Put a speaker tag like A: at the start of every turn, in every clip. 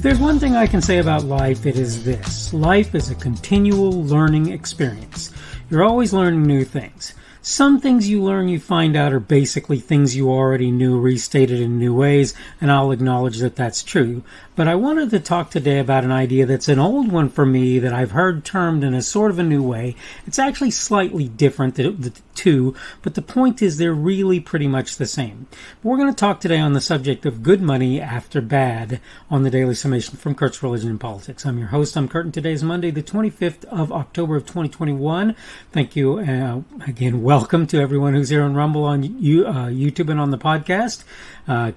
A: there's one thing I can say about life, it is this. Life is a continual learning experience. You're always learning new things. Some things you learn, you find out, are basically things you already knew, restated in new ways, and I'll acknowledge that that's true. But I wanted to talk today about an idea that's an old one for me that I've heard termed in a sort of a new way. It's actually slightly different, the two, but the point is they're really pretty much the same. But we're going to talk today on the subject of good money after bad on the Daily Summation from Kurt's Religion and Politics. I'm your host, I'm Kurt, and today is Monday, the 25th of October of 2021. Thank you, again, welcome to everyone who's here on Rumble, on YouTube, and on the podcast.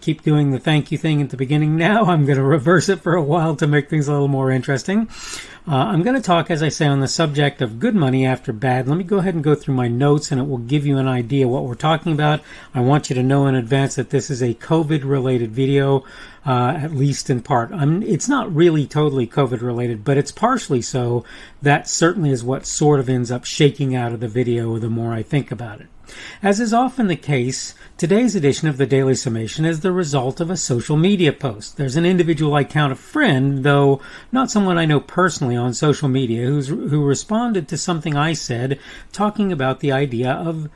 A: Keep doing the thank you thing at the beginning now. I'm going to reverse it for a while to make things a little more interesting. I'm going to talk, as I say, on the subject of good money after bad. Let me go ahead and go through my notes, and it will give you an idea what we're talking about. I want you to know in advance that this is a COVID-related video, at least in part. It's not really totally COVID-related, but it's partially so. That certainly is what sort of ends up shaking out of the video the more I think about it. As is often the case, today's edition of the Daily Summation is the result of a social media post. There's an individual I count a friend, though not someone I know personally, on social media who responded to something I said talking about the idea of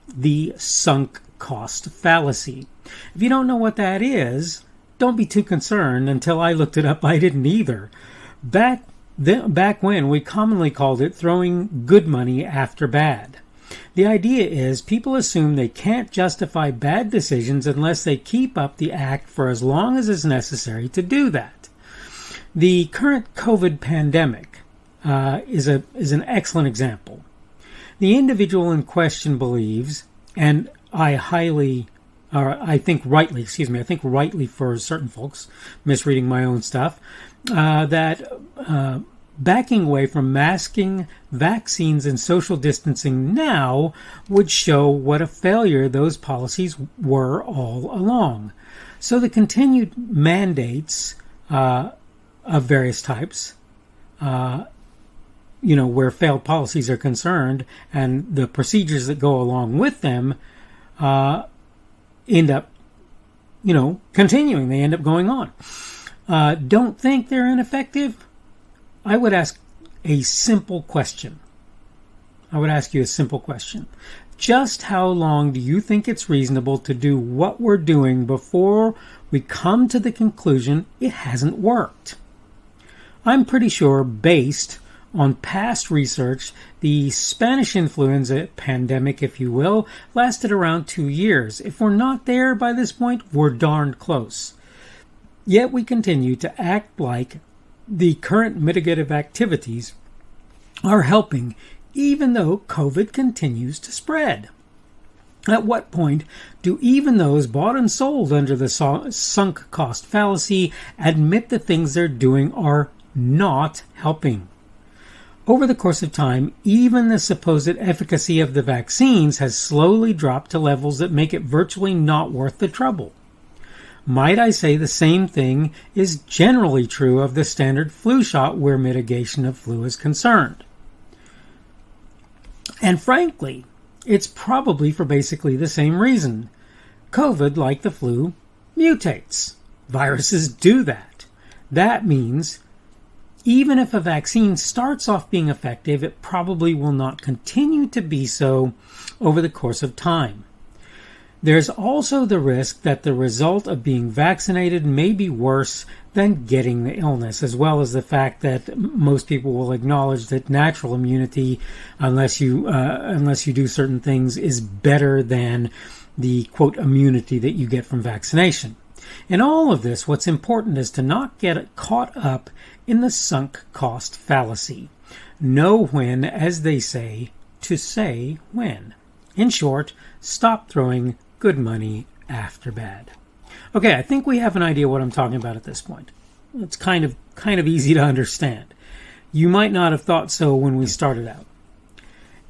A: the sunk cost fallacy. If you don't know what that is, don't be too concerned. Until I looked it up, I didn't either. Back when, we commonly called it throwing good money after bad. The idea is people assume they can't justify bad decisions unless they keep up the act for as long as is necessary to do that. The current COVID pandemic is an excellent example. The individual in question believes, and I think rightly for certain folks, misreading my own stuff, that backing away from masking, vaccines, and social distancing now would show what a failure those policies were all along. So the continued mandates of various types, where failed policies are concerned, and the procedures that go along with them end up, continuing. They end up going on. Don't think they're ineffective? I would ask a simple question. Just how long do you think it's reasonable to do what we're doing before we come to the conclusion it hasn't worked? I'm pretty sure, based on past research, the Spanish Influenza pandemic, if you will, lasted around 2 years. If we're not there by this point, we're darned close. Yet we continue to act like the current mitigative activities are helping, even though COVID continues to spread. At what point do even those bought and sold under the sunk cost fallacy admit the things they're doing are not helping? Over the course of time, even the supposed efficacy of the vaccines has slowly dropped to levels that make it virtually not worth the trouble. Might I say the same thing is generally true of the standard flu shot where mitigation of flu is concerned. And frankly, it's probably for basically the same reason. COVID, like the flu, mutates. Viruses do that. That means even if a vaccine starts off being effective, it probably will not continue to be so over the course of time. There's also the risk that the result of being vaccinated may be worse than getting the illness, as well as the fact that most people will acknowledge that natural immunity, unless you do certain things, is better than the, quote, immunity that you get from vaccination. In all of this, what's important is to not get caught up in the sunk cost fallacy. Know when, as they say, to say when. In short, stop throwing good money after bad. Okay, I think we have an idea what I'm talking about at this point. It's kind of easy to understand. You might not have thought so when we started out.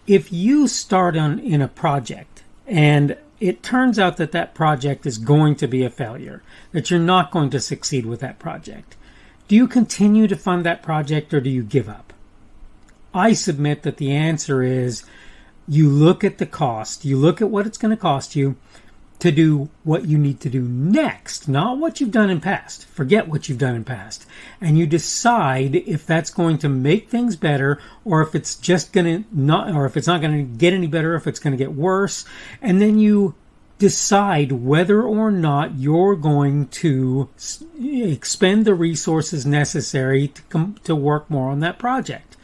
A: If you start in a project and it turns out that project is going to be a failure, that you're not going to succeed with that project, do you continue to fund that project or do you give up? I submit that the answer is you look at the cost, you look at what it's going to cost you to do what you need to do next, not what you've done in past. Forget what you've done in past. And you decide if that's going to make things better, or if it's just going to not, or if it's not going to get any better, if it's going to get worse. And then you decide whether or not you're going to expend the resources necessary to work more on that project.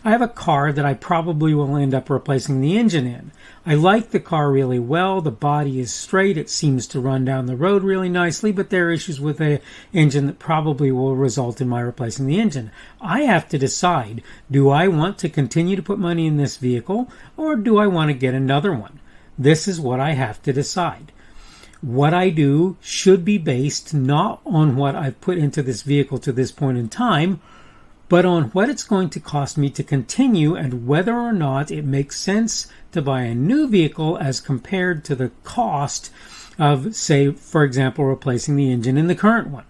A: I have a car that I probably will end up replacing the engine in. I like the car really well. The body is straight. It seems to run down the road really nicely, but there are issues with the engine that probably will result in my replacing the engine. I have to decide, do I want to continue to put money in this vehicle, or do I want to get another one? This is what I have to decide. What I do should be based not on what I've put into this vehicle to this point in time, but on what it's going to cost me to continue and whether or not it makes sense to buy a new vehicle as compared to the cost of, say, for example, replacing the engine in the current one.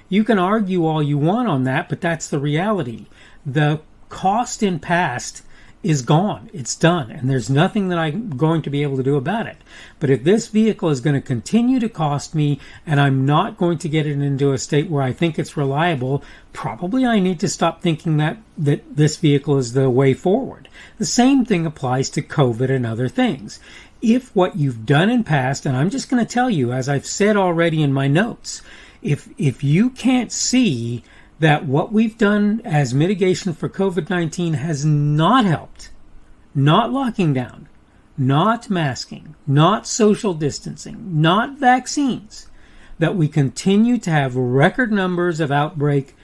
A: You can argue all you want on that, but that's the reality. The cost in past is gone. It's done. And there's nothing that I'm going to be able to do about it. But if this vehicle is going to continue to cost me and I'm not going to get it into a state where I think it's reliable, probably I need to stop thinking that this vehicle is the way forward. The same thing applies to COVID and other things. If what you've done in past, and I'm just going to tell you, as I've said already in my notes, if you can't see that what we've done as mitigation for COVID-19 has not helped, not locking down, not masking, not social distancing, not vaccines, that we continue to have record numbers of outbreak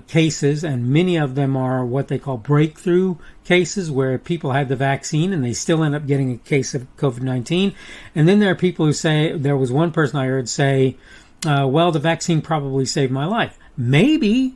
A: cases, and many of them are what they call breakthrough cases where people had the vaccine and they still end up getting a case of COVID-19. And then there are people who say, there was one person I heard say, well, the vaccine probably saved my life. Maybe.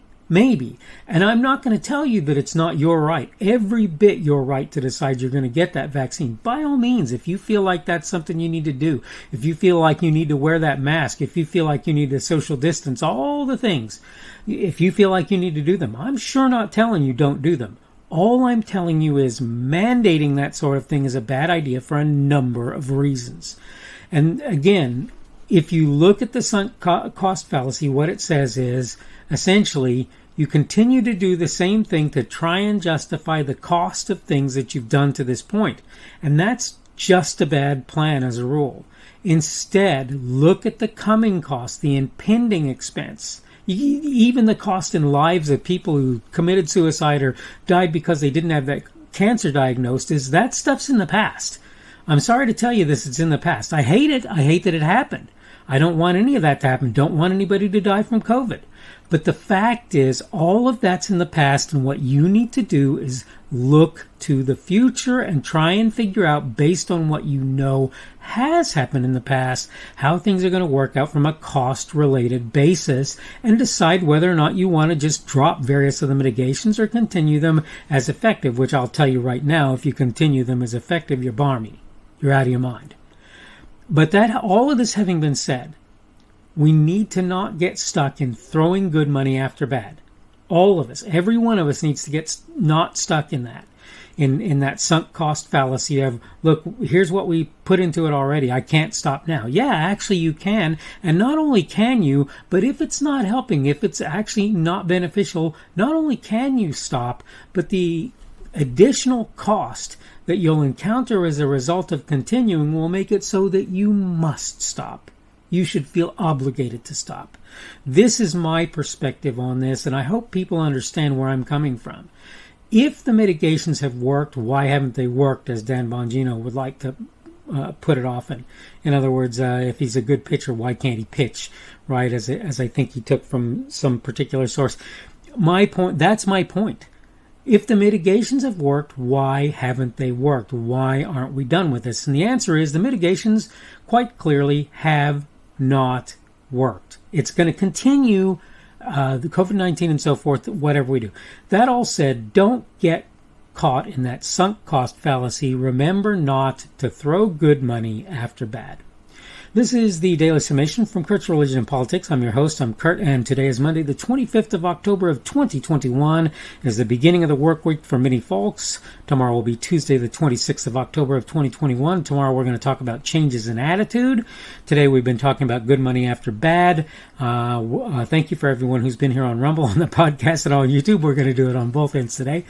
A: And I'm not going to tell you that it's not your right. Every bit your right to decide you're going to get that vaccine. By all means, if you feel like that's something you need to do, if you feel like you need to wear that mask, if you feel like you need to social distance, all the things, if you feel like you need to do them, I'm sure not telling you don't do them. All I'm telling you is mandating that sort of thing is a bad idea for a number of reasons. And again, if you look at the sunk cost fallacy, what it says is, essentially, you continue to do the same thing to try and justify the cost of things that you've done to this point. And that's just a bad plan as a rule. Instead, look at the coming cost, the impending expense, even the cost in lives of people who committed suicide or died because they didn't have that cancer diagnosed. Is that stuff's in the past. I'm sorry to tell you this, it's in the past. I hate it. I hate that it happened. I don't want any of that to happen. Don't want anybody to die from COVID. But the fact is, all of that's in the past, and what you need to do is look to the future and try and figure out, based on what you know has happened in the past, how things are going to work out from a cost-related basis, and decide whether or not you want to just drop various of the mitigations or continue them as effective, which I'll tell you right now, if you continue them as effective, you're barmy. You're out of your mind. But that, all of this having been said, we need to not get stuck in throwing good money after bad. All of us, every one of us needs to get not stuck in that, in that sunk cost fallacy of, look, here's what we put into it already. I can't stop now. Yeah, actually you can. And not only can you, but if it's not helping, if it's actually not beneficial, not only can you stop, but the additional cost that you'll encounter as a result of continuing will make it so that you must stop. You should feel obligated to stop. This is my perspective on this, and I hope people understand where I'm coming from. If the mitigations have worked, why haven't they worked, as Dan Bongino would like to put it often? In other words, if he's a good pitcher, why can't he pitch, right, as I think he took from some particular source. My point, that's my point. If the mitigations have worked, why haven't they worked? Why aren't we done with this? And the answer is the mitigations quite clearly have not worked. It's going to continue, the COVID-19 and so forth, whatever we do. That all said, don't get caught in that sunk cost fallacy. Remember not to throw good money after bad. This is the Daily Summation from Kurt's Religion and Politics. I'm your host, I'm Kurt, and today is Monday, the 25th of October of 2021. It is the beginning of the work week for many folks. Tomorrow will be Tuesday, the 26th of October of 2021. Tomorrow we're going to talk about changes in attitude. Today we've been talking about good money after bad. Thank you for everyone who's been here on Rumble, on the podcast, and on YouTube. We're going to do it on both ends today.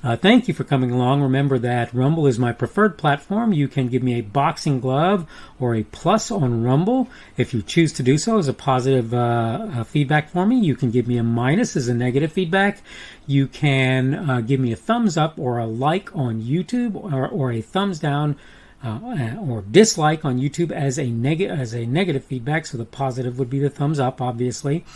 A: Thank you for coming along. Remember that Rumble is my preferred platform. You can give me a boxing glove or a plus on Rumble if you choose to do so as a positive feedback for me. You can give me a minus as a negative feedback. You can give me a thumbs up or a like on YouTube or a thumbs down or dislike on YouTube as a negative feedback. So the positive would be the thumbs up, obviously.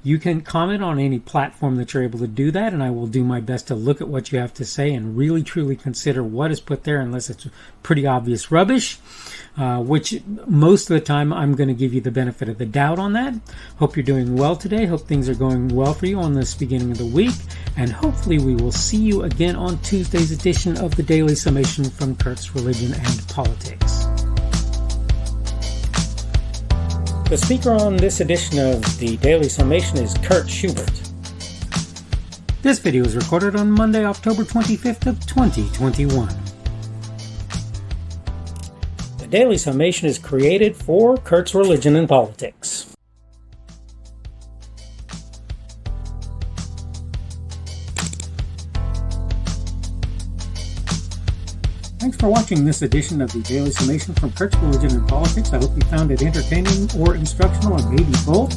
A: You can comment on any platform that you're able to do that, and I will do my best to look at what you have to say and really truly consider what is put there, unless it's pretty obvious rubbish, which most of the time I'm going to give you the benefit of the doubt on that. Hope you're doing well today. Hope things are going well for you on this beginning of the week, and hopefully we will see you again on Tuesday's edition of the Daily Summation from Kurt's Religion and Politics. The speaker on this edition of the Daily Summation is Kurt Schubert. This video is recorded on Monday, October 25th of 2021. The Daily Summation is created for Kurt's Religion and Politics. Thanks for watching this edition of the Daily Summation from Kurt's Religion and Politics. I hope you found it entertaining or instructional, or maybe both.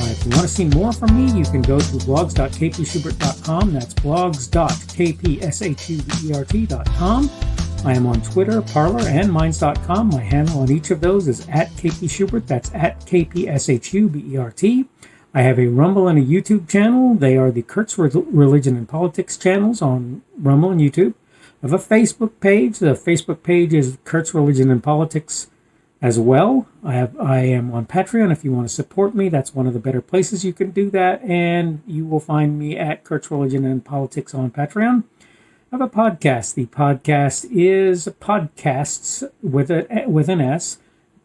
A: If you want to see more from me, you can go to blogs.kpschubert.com. That's blogs.kpschubert.com. I am on Twitter, Parler, and Minds.com. My handle on each of those is @kpschubert. That's @kpschubert. I have a Rumble and a YouTube channel. They are the Kurt's Religion and Politics channels on Rumble and YouTube. I have a Facebook page. The Facebook page is Kurt's Religion and Politics as well. I am on Patreon. If you want to support me, that's one of the better places you can do that. And you will find me at Kurt's Religion and Politics on Patreon. I have a podcast. The podcast is podcasts with an S,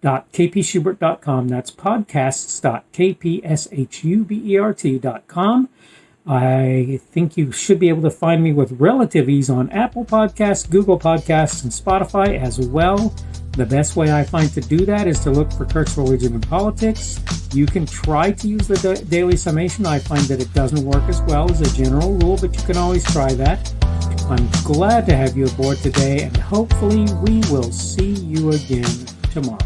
A: .kpschubert.com. That's podcasts.kpschubert.com. I think you should be able to find me with relative ease on Apple Podcasts, Google Podcasts, and Spotify as well. The best way I find to do that is to look for Kurt's Religion and Politics. You can try to use the Daily Summation. I find that it doesn't work as well as a general rule, but you can always try that. I'm glad to have you aboard today, and hopefully we will see you again tomorrow.